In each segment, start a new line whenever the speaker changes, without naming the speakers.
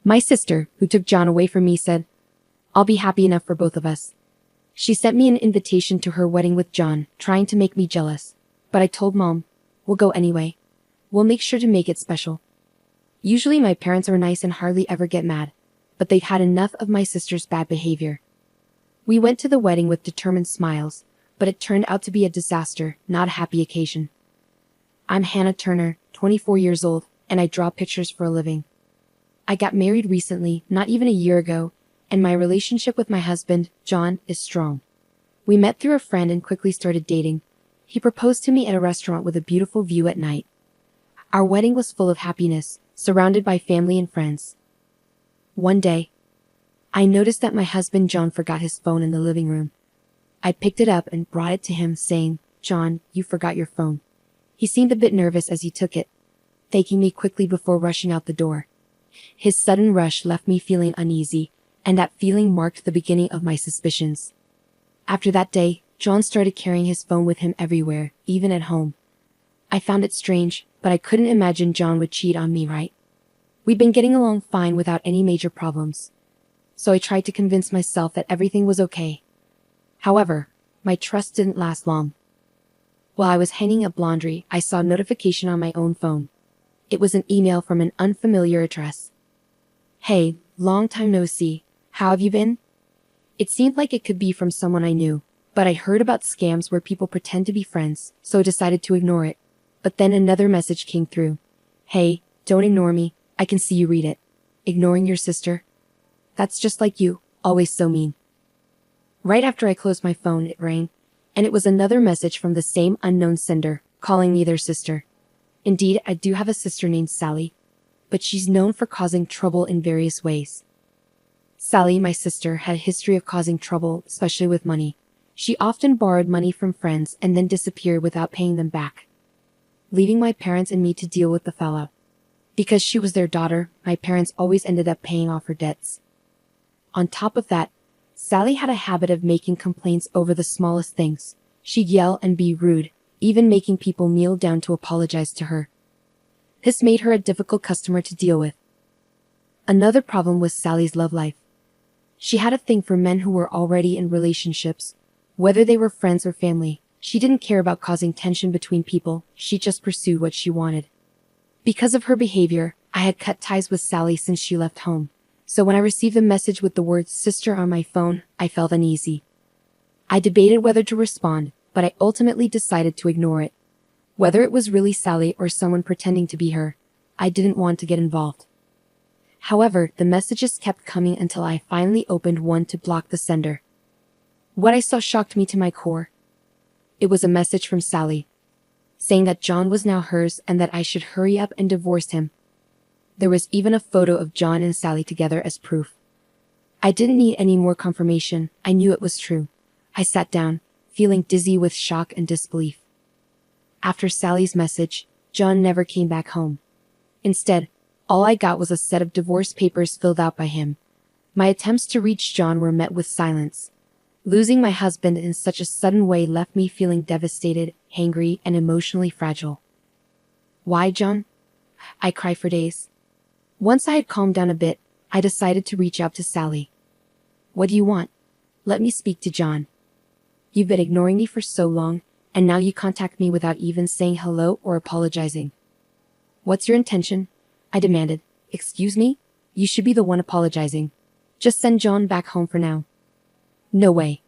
My sister, who took John away from me, said, "I'll be happy enough for both of us." She sent me an invitation to her wedding with John, trying to make me jealous. But I told Mom, "We'll go anyway. We'll make sure to make it special." Usually my parents are nice and hardly ever get mad, but they'd had enough of my sister's bad behavior. We went to the wedding with determined smiles, but it turned out to be a disaster, not a happy occasion. I'm Hannah Turner, 24 years old, and I draw pictures for a living. I got married recently, not even a year ago, and my relationship with my husband, John, is strong. We met through a friend and quickly started dating. He proposed to me at a restaurant with a beautiful view at night. Our wedding was full of happiness, surrounded by family and friends. One day, I noticed that my husband John forgot his phone in the living room. I picked it up and brought it to him, saying, "John, you forgot your phone." He seemed a bit nervous as he took it, thanking me quickly before rushing out the door. His sudden rush left me feeling uneasy, and that feeling marked the beginning of my suspicions. After that day, John started carrying his phone with him everywhere, even at home. I found it strange, but I couldn't imagine John would cheat on me, right? We'd been getting along fine without any major problems. So I tried to convince myself that everything was okay. However, my trust didn't last long. While I was hanging up laundry, I saw a notification on my own phone. It was an email from an unfamiliar address. "Hey, long time no see. How have you been?" It seemed like it could be from someone I knew, but I heard about scams where people pretend to be friends, so I decided to ignore it. But then another message came through. "Hey, don't ignore me. I can see you read it. Ignoring your sister? That's just like you, always so mean." Right after I closed my phone, it rang, and it was another message from the same unknown sender, calling me their sister. Indeed, I do have a sister named Sally, but she's known for causing trouble in various ways. Sally, my sister, had a history of causing trouble, especially with money. She often borrowed money from friends and then disappeared without paying them back, leaving my parents and me to deal with the fallout. Because she was their daughter, my parents always ended up paying off her debts. On top of that, Sally had a habit of making complaints over the smallest things. She'd yell and be rude, even making people kneel down to apologize to her. This made her a difficult customer to deal with. Another problem was Sally's love life. She had a thing for men who were already in relationships, whether they were friends or family. She didn't care about causing tension between people, she just pursued what she wanted. Because of her behavior, I had cut ties with Sally since she left home. So when I received a message with the word sister on my phone, I felt uneasy. I debated whether to respond, but I ultimately decided to ignore it. Whether it was really Sally or someone pretending to be her, I didn't want to get involved. However, the messages kept coming until I finally opened one to block the sender. What I saw shocked me to my core. It was a message from Sally, saying that John was now hers and that I should hurry up and divorce him. There was even a photo of John and Sally together as proof. I didn't need any more confirmation, I knew it was true. I sat down, feeling dizzy with shock and disbelief. After Sally's message, John never came back home. Instead, all I got was a set of divorce papers filled out by him. My attempts to reach John were met with silence. Losing my husband in such a sudden way left me feeling devastated, angry, and emotionally fragile. Why, John? I cried for days. Once I had calmed down a bit, I decided to reach out to Sally. "What do you want? Let me speak to John. You've been ignoring me for so long, and now you contact me without even saying hello or apologizing. What's your intention?" I demanded. "Excuse me? You should be the one apologizing. Just send John back home for now." "No way.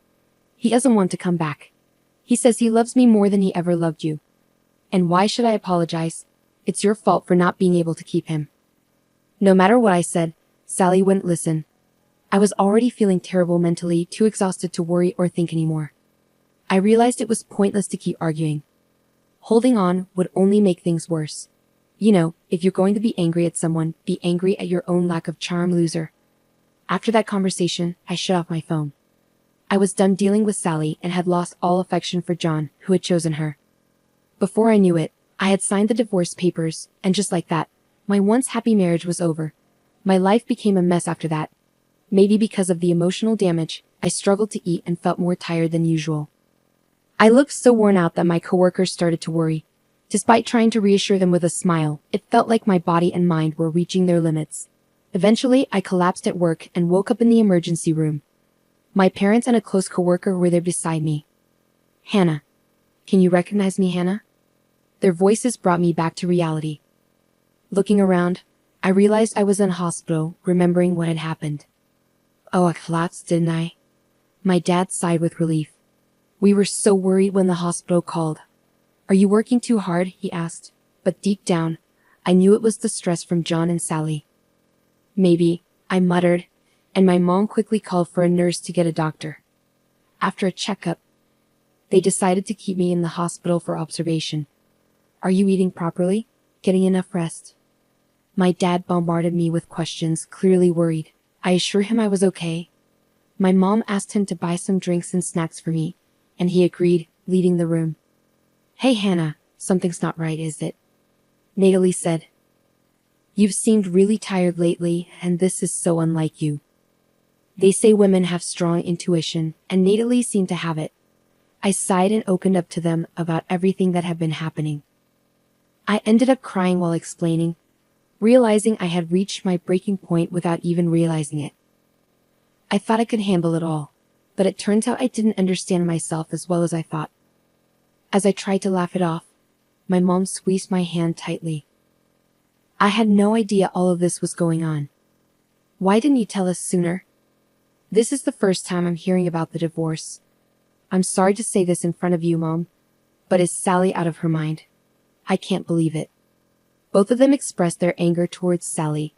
He doesn't want to come back. He says he loves me more than he ever loved you. And why should I apologize? It's your fault for not being able to keep him." No matter what I said, Sally wouldn't listen. I was already feeling terrible mentally, too exhausted to worry or think anymore. I realized it was pointless to keep arguing. Holding on would only make things worse. You know, if you're going to be angry at someone, be angry at your own lack of charm, loser. After that conversation, I shut off my phone. I was done dealing with Sally and had lost all affection for John, who had chosen her. Before I knew it, I had signed the divorce papers, and just like that, my once happy marriage was over. My life became a mess after that. Maybe because of the emotional damage, I struggled to eat and felt more tired than usual. I looked so worn out that my coworkers started to worry. Despite trying to reassure them with a smile, it felt like my body and mind were reaching their limits. Eventually, I collapsed at work and woke up in the emergency room. My parents and a close coworker were there beside me. Hannah. Can you recognize me, Hannah? Their voices brought me back to reality. Looking around, I realized I was in hospital, remembering what had happened. Oh, I collapsed, didn't I? My dad sighed with relief. We were so worried when the hospital called. Are you working too hard? He asked. But deep down, I knew it was the stress from John and Sally. Maybe, I muttered, and my mom quickly called for a nurse to get a doctor. After a checkup, they decided to keep me in the hospital for observation. Are you eating properly? Getting enough rest? My dad bombarded me with questions, clearly worried. I assured him I was okay. My mom asked him to buy some drinks and snacks for me, and he agreed, leaving the room. Hey Hannah, something's not right, is it? Natalie said. You've seemed really tired lately, and this is so unlike you. They say women have strong intuition, and Natalie seemed to have it. I sighed and opened up to them about everything that had been happening. I ended up crying while explaining, realizing I had reached my breaking point without even realizing it. I thought I could handle it all, but it turns out I didn't understand myself as well as I thought. As I tried to laugh it off, my mom squeezed my hand tightly. I had no idea all of this was going on. Why didn't you tell us sooner? This is the first time I'm hearing about the divorce. I'm sorry to say this in front of you, Mom, but is Sally out of her mind? I can't believe it. Both of them expressed their anger towards Sally,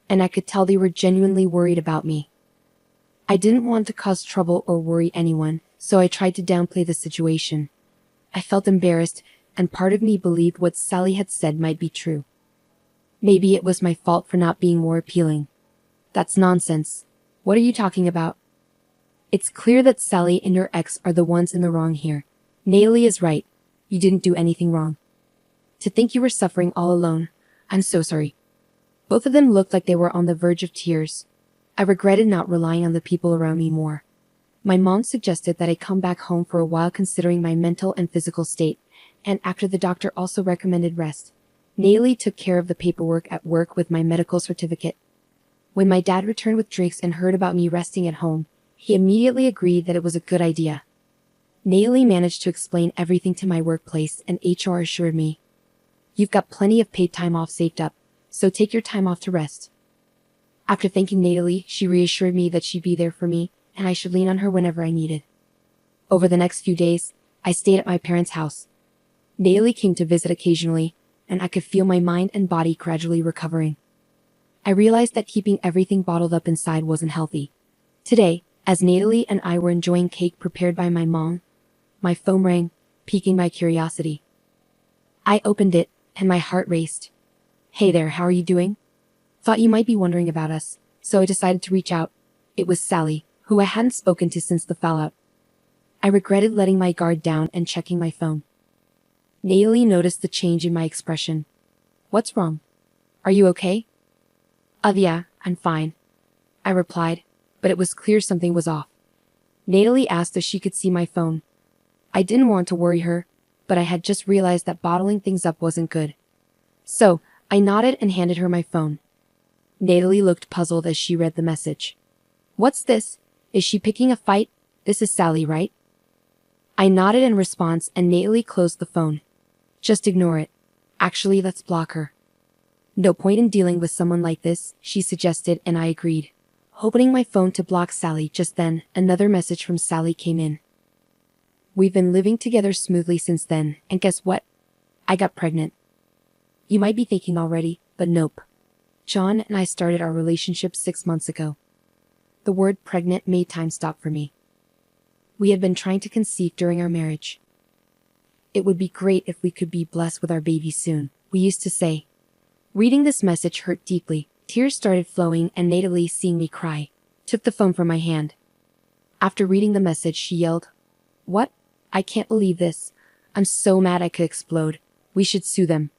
and I could tell they were genuinely worried about me. I didn't want to cause trouble or worry anyone, so I tried to downplay the situation. I felt embarrassed, and part of me believed what Sally had said might be true. Maybe it was my fault for not being more appealing. That's nonsense. What are you talking about? It's clear that Sally and your ex are the ones in the wrong here. Natalie is right. You didn't do anything wrong. To think you were suffering all alone. I'm so sorry. Both of them looked like they were on the verge of tears. I regretted not relying on the people around me more. My mom suggested that I come back home for a while considering my mental and physical state, and after the doctor also recommended rest, Natalie took care of the paperwork at work with my medical certificate. When my dad returned with drinks and heard about me resting at home, he immediately agreed that it was a good idea. Natalie managed to explain everything to my workplace, and HR assured me, "You've got plenty of paid time off saved up, so take your time off to rest." After thanking Natalie, she reassured me that she'd be there for me, and I should lean on her whenever I needed. Over the next few days, I stayed at my parents' house. Natalie came to visit occasionally, and I could feel my mind and body gradually recovering. I realized that keeping everything bottled up inside wasn't healthy. Today, as Natalie and I were enjoying cake prepared by my mom, my phone rang, piquing my curiosity. I opened it, and my heart raced. "Hey there, how are you doing? Thought you might be wondering about us, so I decided to reach out." It was Sally, who I hadn't spoken to since the fallout. I regretted letting my guard down and checking my phone. Natalie noticed the change in my expression. "What's wrong? Are you okay?" Yeah, I'm fine," I replied, but it was clear something was off. Natalie asked if she could see my phone. I didn't want to worry her, but I had just realized that bottling things up wasn't good. So, I nodded and handed her my phone. Natalie looked puzzled as she read the message. "What's this? Is she picking a fight? This is Sally, right?" I nodded in response, and Natalie closed the phone. "Just ignore it. Actually, let's block her." "No point in dealing with someone like this," she suggested, and I agreed. Opening my phone to block Sally, just then, another message from Sally came in. "We've been living together smoothly since then, and guess what? I got pregnant." You might be thinking already, but nope. John and I started our relationship 6 months ago. The word pregnant made time stop for me. We had been trying to conceive during our marriage. It would be great if we could be blessed with our baby soon, we used to say. Reading this message hurt deeply. Tears started flowing, and Natalie, seeing me cry, took the phone from my hand. After reading the message, she yelled, "What? I can't believe this. I'm so mad I could explode. We should sue them."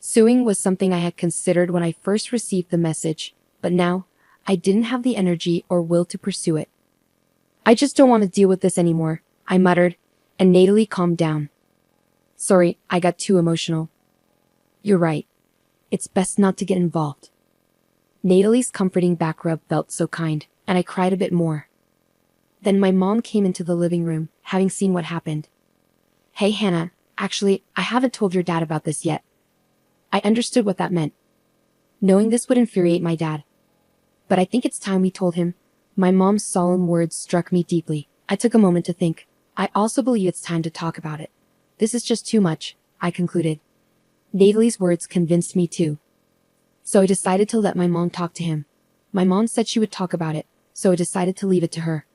Suing was something I had considered when I first received the message, but now, I didn't have the energy or will to pursue it. "I just don't want to deal with this anymore," I muttered, and Natalie calmed down. "Sorry, I got too emotional." "You're right. It's best not to get involved." Natalie's comforting back rub felt so kind, and I cried a bit more. Then my mom came into the living room, having seen what happened. "Hey Hannah, actually, I haven't told your dad about this yet." I understood what that meant. Knowing this would infuriate my dad. But I think it's time we told him. My mom's solemn words struck me deeply. I took a moment to think. I also believe it's time to talk about it. This is just too much, I concluded. Natalie's words convinced me too. So I decided to let my mom talk to him. My mom said she would talk about it, so I decided to leave it to her.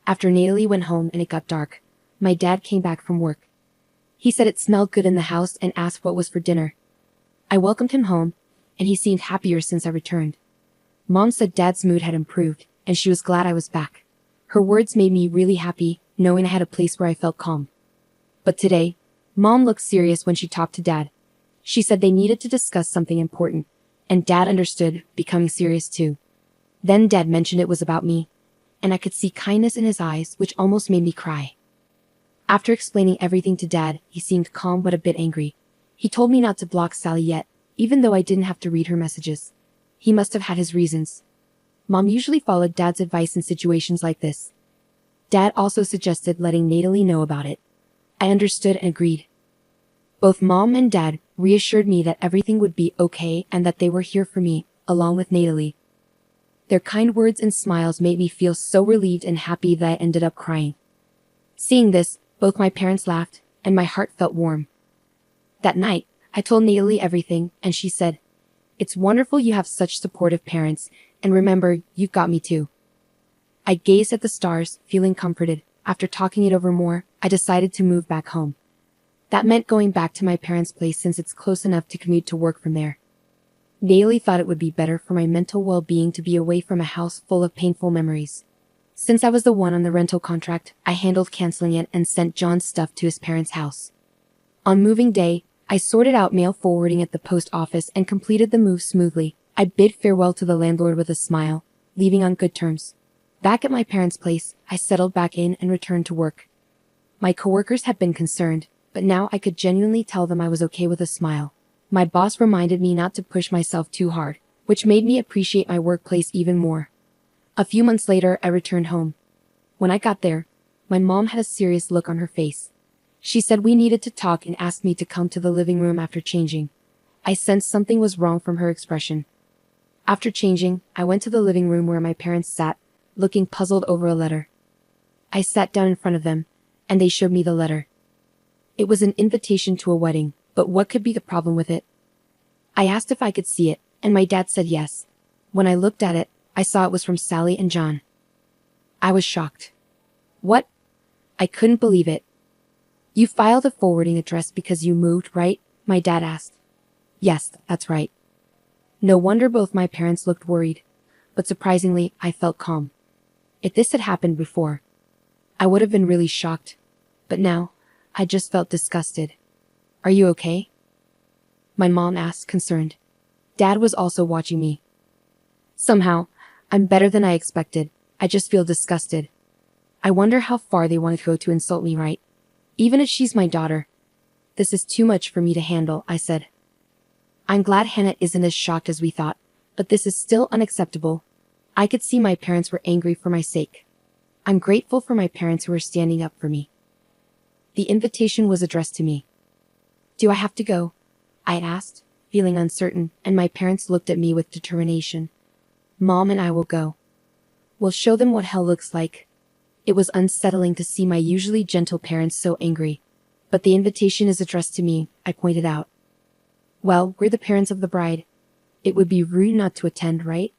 After Natalie went home and it got dark, my dad came back from work. He said it smelled good in the house and asked what was for dinner. I welcomed him home, and he seemed happier since I returned. Mom said Dad's mood had improved, and she was glad I was back. Her words made me really happy, knowing I had a place where I felt calm. But today, Mom looked serious when she talked to Dad. She said they needed to discuss something important, and Dad understood, becoming serious too. Then Dad mentioned it was about me, and I could see kindness in his eyes, which almost made me cry. After explaining everything to Dad, he seemed calm but a bit angry. He told me not to block Sally yet, even though I didn't have to read her messages. He must have had his reasons. Mom usually followed Dad's advice in situations like this. Dad also suggested letting Natalie know about it. I understood and agreed. Both Mom and Dad reassured me that everything would be okay and that they were here for me, along with Natalie. Their kind words and smiles made me feel so relieved and happy that I ended up crying. Seeing this, both my parents laughed, and my heart felt warm. That night, I told Natalie everything, and she said, "It's wonderful you have such supportive parents, and remember, you've got me too." I gazed at the stars, feeling comforted. After talking it over more, I decided to move back home. That meant going back to my parents' place since it's close enough to commute to work from there. Natalie thought it would be better for my mental well-being to be away from a house full of painful memories. Since I was the one on the rental contract, I handled canceling it and sent John's stuff to his parents' house. On moving day, I sorted out mail forwarding at the post office and completed the move smoothly. I bid farewell to the landlord with a smile, leaving on good terms. Back at my parents' place, I settled back in and returned to work. My coworkers had been concerned, but now I could genuinely tell them I was okay with a smile. My boss reminded me not to push myself too hard, which made me appreciate my workplace even more. A few months later, I returned home. When I got there, my mom had a serious look on her face. She said we needed to talk and asked me to come to the living room after changing. I sensed something was wrong from her expression. After changing, I went to the living room where my parents sat, looking puzzled over a letter. I sat down in front of them, and they showed me the letter. It was an invitation to a wedding, but what could be the problem with it? I asked if I could see it, and my dad said yes. When I looked at it, I saw it was from Sally and John. I was shocked. What? I couldn't believe it. "You filed a forwarding address because you moved, right?" my dad asked. "Yes, that's right." No wonder both my parents looked worried, but surprisingly, I felt calm. If this had happened before, I would have been really shocked, but now, I just felt disgusted. "Are you okay?" my mom asked, concerned. Dad was also watching me. "Somehow, I'm better than I expected. I just feel disgusted. I wonder how far they want to go to insult me, right? Even if she's my daughter. This is too much for me to handle," I said. "I'm glad Hannah isn't as shocked as we thought, but this is still unacceptable." I could see my parents were angry for my sake. I'm grateful for my parents who were standing up for me. The invitation was addressed to me. "Do I have to go?" I asked, feeling uncertain, and my parents looked at me with determination. "Mom and I will go. We'll show them what hell looks like." It was unsettling to see my usually gentle parents so angry. "But the invitation is addressed to me," I pointed out. "Well, we're the parents of the bride. It would be rude not to attend, right?"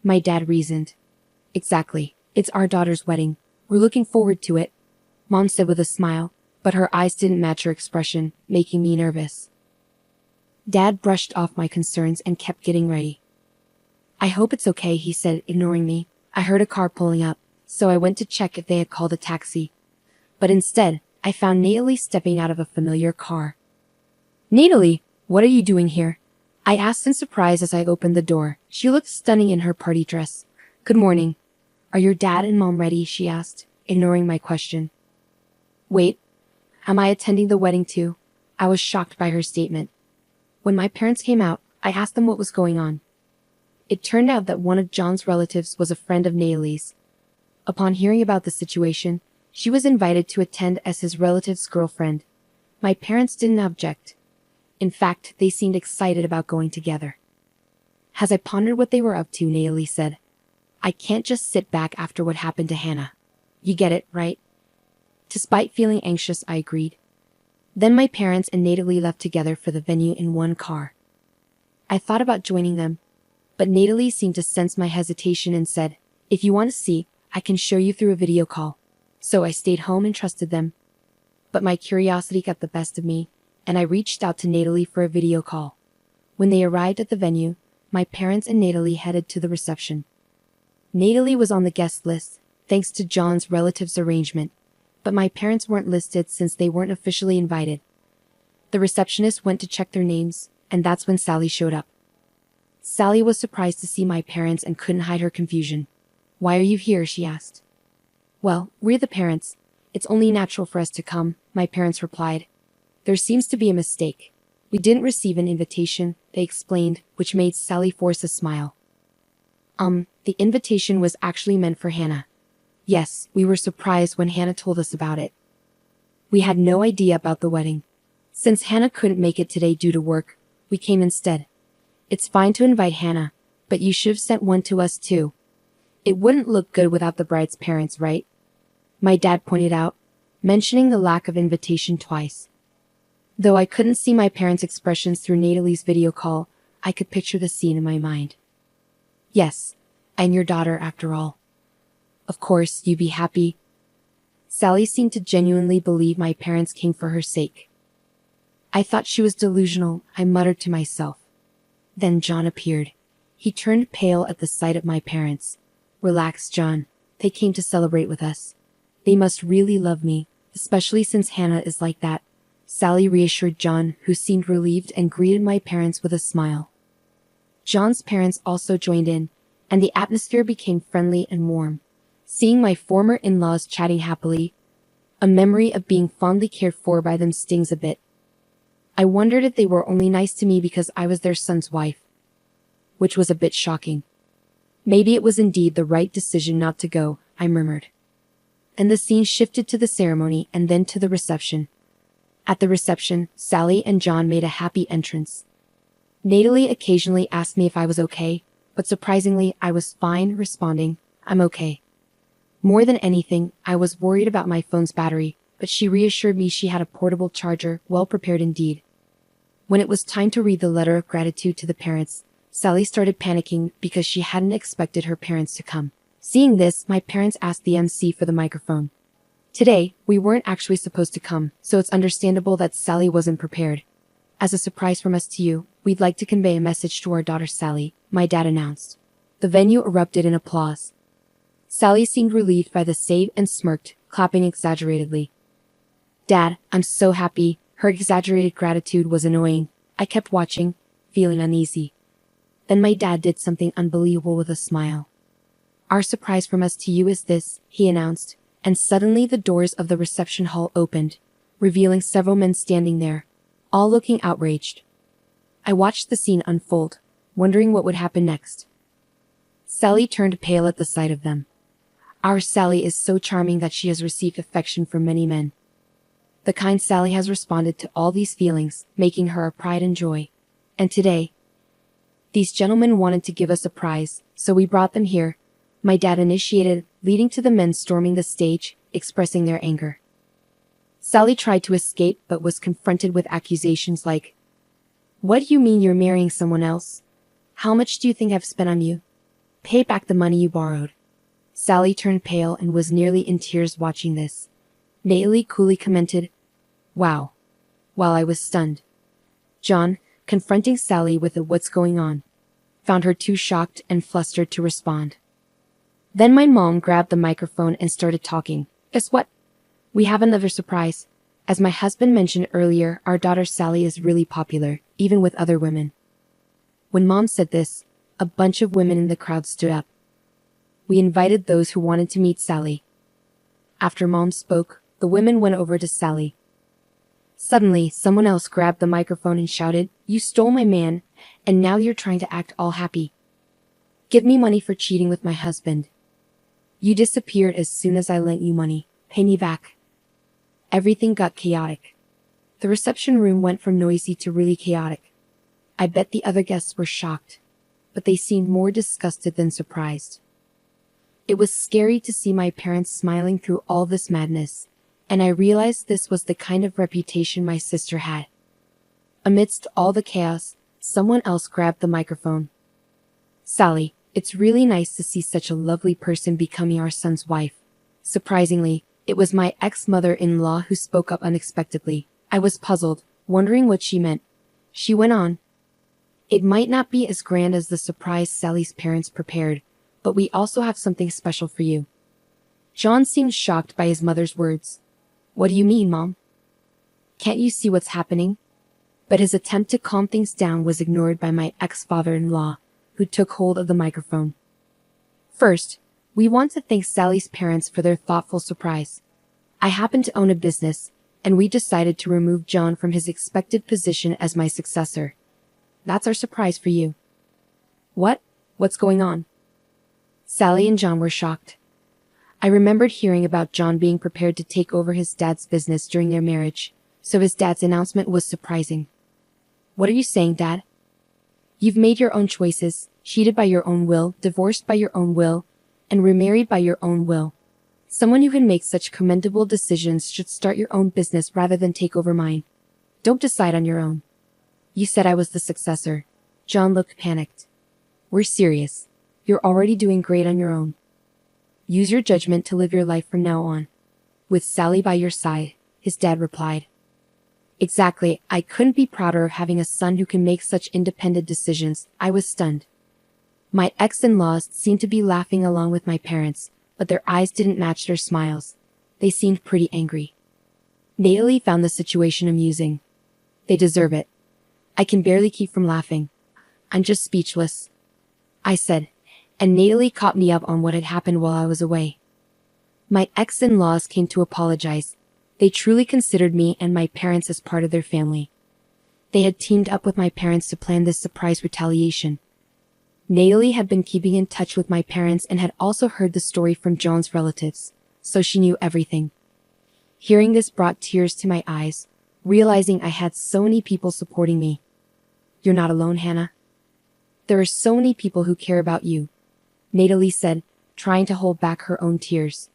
my dad reasoned. "Exactly. It's our daughter's wedding. We're looking forward to it," Mom said with a smile, but her eyes didn't match her expression, making me nervous. Dad brushed off my concerns and kept getting ready. "I hope it's okay," he said, ignoring me. I heard a car pulling up, so I went to check if they had called a taxi. But instead, I found Natalie stepping out of a familiar car. "Natalie, what are you doing here?" I asked in surprise as I opened the door. She looked stunning in her party dress. "Good morning. Are your dad and mom ready?" she asked, ignoring my question. "Wait, am I attending the wedding too?" I was shocked by her statement. When my parents came out, I asked them what was going on. It turned out that one of John's relatives was a friend of Natalie's. Upon hearing about the situation, she was invited to attend as his relative's girlfriend. My parents didn't object. In fact, they seemed excited about going together. As I pondered what they were up to, Natalie said, "I can't just sit back after what happened to Hannah. You get it, right?" Despite feeling anxious, I agreed. Then my parents and Natalie left together for the venue in one car. I thought about joining them, but Natalie seemed to sense my hesitation and said, "If you want to see, I can show you through a video call." So I stayed home and trusted them. But my curiosity got the best of me, and I reached out to Natalie for a video call. When they arrived at the venue, my parents and Natalie headed to the reception. Natalie was on the guest list, thanks to John's relatives' arrangement, but my parents weren't listed since they weren't officially invited. The receptionist went to check their names, and that's when Sally showed up. Sally was surprised to see my parents and couldn't hide her confusion. "Why are you here?" she asked. "Well, we're the parents. It's only natural for us to come," my parents replied. "There seems to be a mistake. We didn't receive an invitation," they explained, which made Sally force a smile. The invitation was actually meant for Hannah. Yes, we were surprised when Hannah told us about it. We had no idea about the wedding. Since Hannah couldn't make it today due to work, we came instead. It's fine to invite Hannah, but you should have sent one to us too. It wouldn't look good without the bride's parents, right? My dad pointed out, mentioning the lack of invitation twice. Though I couldn't see my parents' expressions through Natalie's video call, I could picture the scene in my mind. "Yes, I'm your daughter after all. Of course, you'd be happy." Sally seemed to genuinely believe my parents came for her sake. I thought she was delusional, I muttered to myself. Then John appeared. He turned pale at the sight of my parents. "Relax, John. They came to celebrate with us. They must really love me, especially since Hannah is like that," Sally reassured John, who seemed relieved and greeted my parents with a smile. John's parents also joined in, and the atmosphere became friendly and warm. Seeing my former in-laws chatting happily, a memory of being fondly cared for by them stings a bit. I wondered if they were only nice to me because I was their son's wife, which was a bit shocking. Maybe it was indeed the right decision not to go, I murmured. And the scene shifted to the ceremony and then to the reception. At the reception, Sally and John made a happy entrance. Natalie occasionally asked me if I was okay, but surprisingly, I was fine, responding, "I'm okay." More than anything, I was worried about my phone's battery, but she reassured me she had a portable charger, well prepared indeed. When it was time to read the letter of gratitude to the parents, Sally started panicking because she hadn't expected her parents to come. Seeing this, my parents asked the MC for the microphone. Today, we weren't actually supposed to come, so it's understandable that Sally wasn't prepared. "As a surprise from us to you, we'd like to convey a message to our daughter Sally," my dad announced. The venue erupted in applause. Sally seemed relieved by the save and smirked, clapping exaggeratedly. "Dad, I'm so happy." Her exaggerated gratitude was annoying. I kept watching, feeling uneasy. Then my dad did something unbelievable with a smile. "Our surprise from us to you is this," he announced, and suddenly the doors of the reception hall opened, revealing several men standing there, all looking outraged. I watched the scene unfold, wondering what would happen next. Sally turned pale at the sight of them. Our Sally is so charming that she has received affection from many men. The kind Sally has responded to all these feelings, making her our pride and joy. And today, these gentlemen wanted to give us a prize, so we brought them here. My dad initiated, leading to the men storming the stage, expressing their anger. Sally tried to escape but was confronted with accusations like, "What do you mean you're marrying someone else? How much do you think I've spent on you? Pay back the money you borrowed." Sally turned pale and was nearly in tears watching this. Natalie coolly commented, "Wow," while I was stunned. John, confronting Sally with a "what's going on?" found her too shocked and flustered to respond. Then my mom grabbed the microphone and started talking. "Guess what? We have another surprise. As my husband mentioned earlier, our daughter Sally is really popular, even with other women." When Mom said this, a bunch of women in the crowd stood up. We invited those who wanted to meet Sally. After Mom spoke, the women went over to Sally. Suddenly, someone else grabbed the microphone and shouted, "You stole my man, and now you're trying to act all happy." Give me money for cheating with my husband. You disappeared as soon as I lent you money. Pay me back. Everything got chaotic. The reception room went from noisy to really chaotic. I bet the other guests were shocked, but they seemed more disgusted than surprised. It was scary to see my parents smiling through all this madness, and I realized this was the kind of reputation my sister had. Amidst all the chaos, someone else grabbed the microphone. Sally, it's really nice to see such a lovely person becoming our son's wife. Surprisingly, it was my ex-mother-in-law who spoke up unexpectedly. I was puzzled, wondering what she meant. She went on. It might not be as grand as the surprise Sally's parents prepared, but we also have something special for you. John seemed shocked by his mother's words. What do you mean, Mom? Can't you see what's happening? But his attempt to calm things down was ignored by my ex-father-in-law, who took hold of the microphone. First, we want to thank Sally's parents for their thoughtful surprise. I happen to own a business, and we decided to remove John from his expected position as my successor. That's our surprise for you. What? What's going on? Sally and John were shocked. I remembered hearing about John being prepared to take over his dad's business during their marriage, so his dad's announcement was surprising. What are you saying, Dad? You've made your own choices, cheated by your own will, divorced by your own will, and remarried by your own will. Someone who can make such commendable decisions should start your own business rather than take over mine. Don't decide on your own. You said I was the successor. John looked panicked. We're serious. You're already doing great on your own. Use your judgment to live your life from now on. With Sally by your side, his dad replied. Exactly, I couldn't be prouder of having a son who can make such independent decisions. I was stunned. My ex-in-laws seemed to be laughing along with my parents, but their eyes didn't match their smiles. They seemed pretty angry. Natalie found the situation amusing. They deserve it. I can barely keep from laughing. I'm just speechless, I said, and Natalie caught me up on what had happened while I was away. My ex-in-laws came to apologize. They truly considered me and my parents as part of their family. They had teamed up with my parents to plan this surprise retaliation. Natalie had been keeping in touch with my parents and had also heard the story from John's relatives, so she knew everything. Hearing this brought tears to my eyes, realizing I had so many people supporting me. You're not alone, Hannah. There are so many people who care about you, Natalie said, trying to hold back her own tears.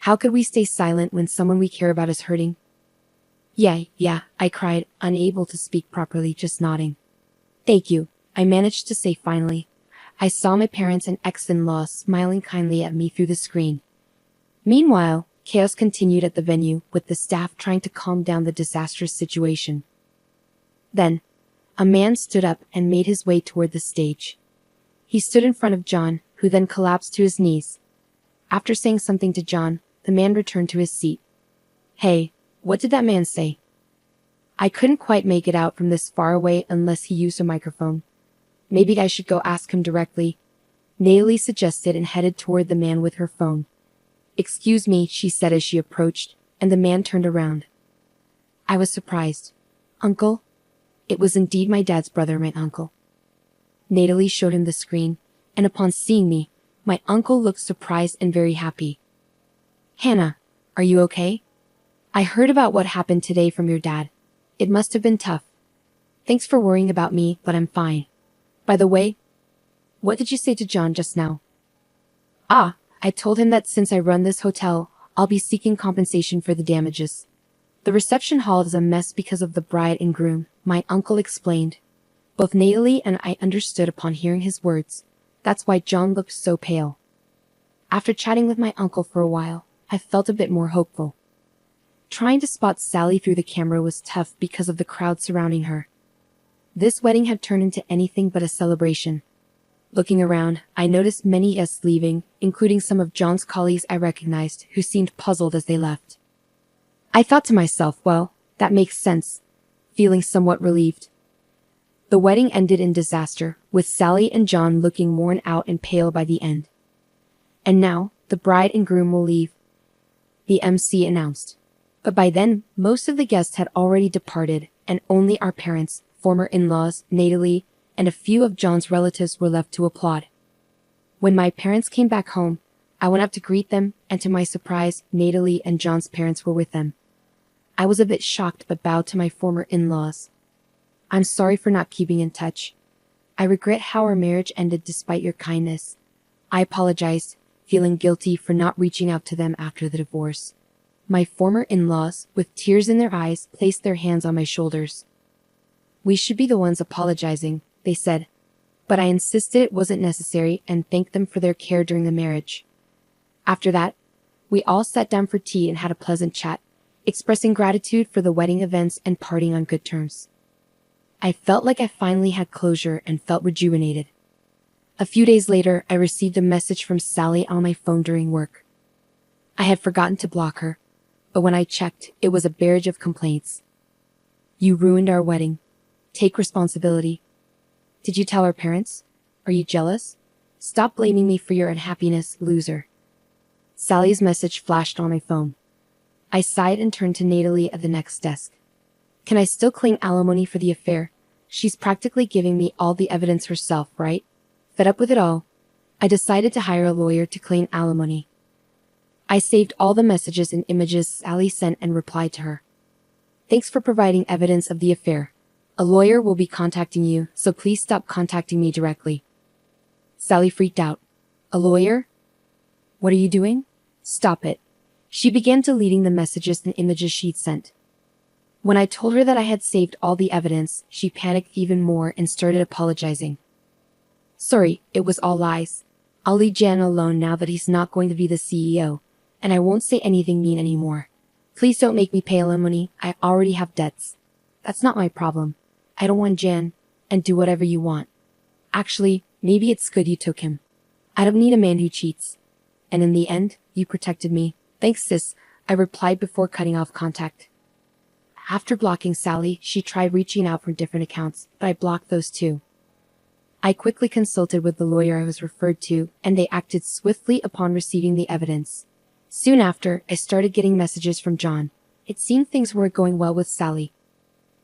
How could we stay silent when someone we care about is hurting? Yeah, I cried, unable to speak properly, just nodding. Thank you, I managed to say finally. I saw my parents and ex-in-laws smiling kindly at me through the screen. Meanwhile, chaos continued at the venue, with the staff trying to calm down the disastrous situation. Then, a man stood up and made his way toward the stage. He stood in front of John, who then collapsed to his knees. After saying something to John, the man returned to his seat. Hey, what did that man say? I couldn't quite make it out from this far away unless he used a microphone. Maybe I should go ask him directly, Natalie suggested and headed toward the man with her phone. Excuse me, she said as she approached, and the man turned around. I was surprised. Uncle? It was indeed my dad's brother, my uncle. Natalie showed him the screen, and upon seeing me, my uncle looked surprised and very happy. Hannah, are you okay? I heard about what happened today from your dad. It must have been tough. Thanks for worrying about me, but I'm fine. By the way, what did you say to John just now? I told him that since I run this hotel, I'll be seeking compensation for the damages. The reception hall is a mess because of the bride and groom, my uncle explained. Both Natalie and I understood upon hearing his words. That's why John looked so pale. After chatting with my uncle for a while, I felt a bit more hopeful. Trying to spot Sally through the camera was tough because of the crowd surrounding her. This wedding had turned into anything but a celebration. Looking around, I noticed many guests leaving, including some of John's colleagues I recognized, who seemed puzzled as they left. I thought to myself, well, that makes sense, feeling somewhat relieved. The wedding ended in disaster, with Sally and John looking worn out and pale by the end. And now, the bride and groom will leave, the MC announced. But by then, most of the guests had already departed, and only our parents, former in-laws, Natalie, and a few of John's relatives were left to applaud. When my parents came back home, I went up to greet them, and to my surprise, Natalie and John's parents were with them. I was a bit shocked but bowed to my former in-laws. "I'm sorry for not keeping in touch. I regret how our marriage ended despite your kindness." I apologized, feeling guilty for not reaching out to them after the divorce. My former in-laws, with tears in their eyes, placed their hands on my shoulders. "We should be the ones apologizing," they said, but I insisted it wasn't necessary and thanked them for their care during the marriage. After that, we all sat down for tea and had a pleasant chat, expressing gratitude for the wedding events and parting on good terms. I felt like I finally had closure and felt rejuvenated. A few days later, I received a message from Sally on my phone during work. I had forgotten to block her, but when I checked, it was a barrage of complaints. "You ruined our wedding. Take responsibility. Did you tell our parents? Are you jealous? Stop blaming me for your unhappiness, loser." Sally's message flashed on my phone. I sighed and turned to Natalie at the next desk. "Can I still claim alimony for the affair? She's practically giving me all the evidence herself, right?" Fed up with it all, I decided to hire a lawyer to claim alimony. I saved all the messages and images Sally sent and replied to her. "Thanks for providing evidence of the affair. A lawyer will be contacting you, so please stop contacting me directly." Sally freaked out. "A lawyer? What are you doing? Stop it." She began deleting the messages and images she'd sent. When I told her that I had saved all the evidence, she panicked even more and started apologizing. "Sorry, it was all lies. I'll leave Jan alone now that he's not going to be the CEO, and I won't say anything mean anymore. Please don't make me pay alimony. I already have debts. That's not my problem. I don't want Jan, and do whatever you want. Actually, maybe it's good you took him. I don't need a man who cheats. And in the end, you protected me. Thanks, sis," I replied before cutting off contact. After blocking Sally, she tried reaching out from different accounts, but I blocked those too. I quickly consulted with the lawyer I was referred to, and they acted swiftly upon receiving the evidence. Soon after, I started getting messages from John. It seemed things weren't going well with Sally.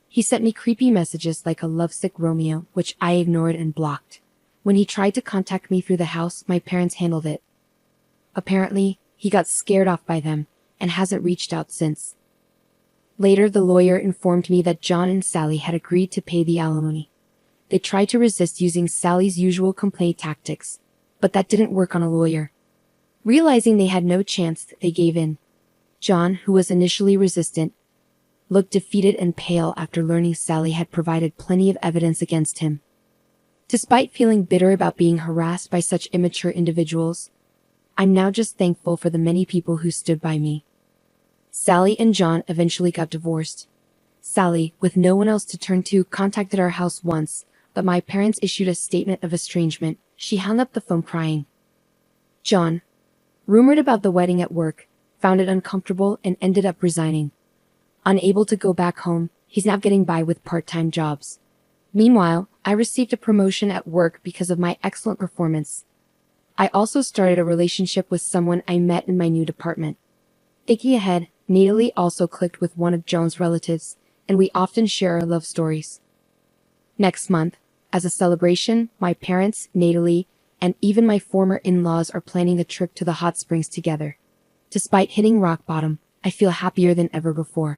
He sent me creepy messages like a lovesick Romeo, which I ignored and blocked. When he tried to contact me through the house, my parents handled it. Apparently, he got scared off by them, and hasn't reached out since. Later, the lawyer informed me that John and Sally had agreed to pay the alimony. They tried to resist using Sally's usual complaint tactics, but that didn't work on a lawyer. Realizing they had no chance, they gave in. John, who was initially resistant, looked defeated and pale after learning Sally had provided plenty of evidence against him. Despite feeling bitter about being harassed by such immature individuals, I'm now just thankful for the many people who stood by me. Sally and John eventually got divorced. Sally, with no one else to turn to, contacted our house once, but my parents issued a statement of estrangement. She hung up the phone crying. John, rumored about the wedding at work, found it uncomfortable and ended up resigning. Unable to go back home, he's now getting by with part-time jobs. Meanwhile, I received a promotion at work because of my excellent performance. I also started a relationship with someone I met in my new department. Thinking ahead, Natalie also clicked with one of John's relatives, and we often share our love stories. Next month, as a celebration, my parents, Natalie, and even my former in-laws are planning a trip to the hot springs together. Despite hitting rock bottom, I feel happier than ever before.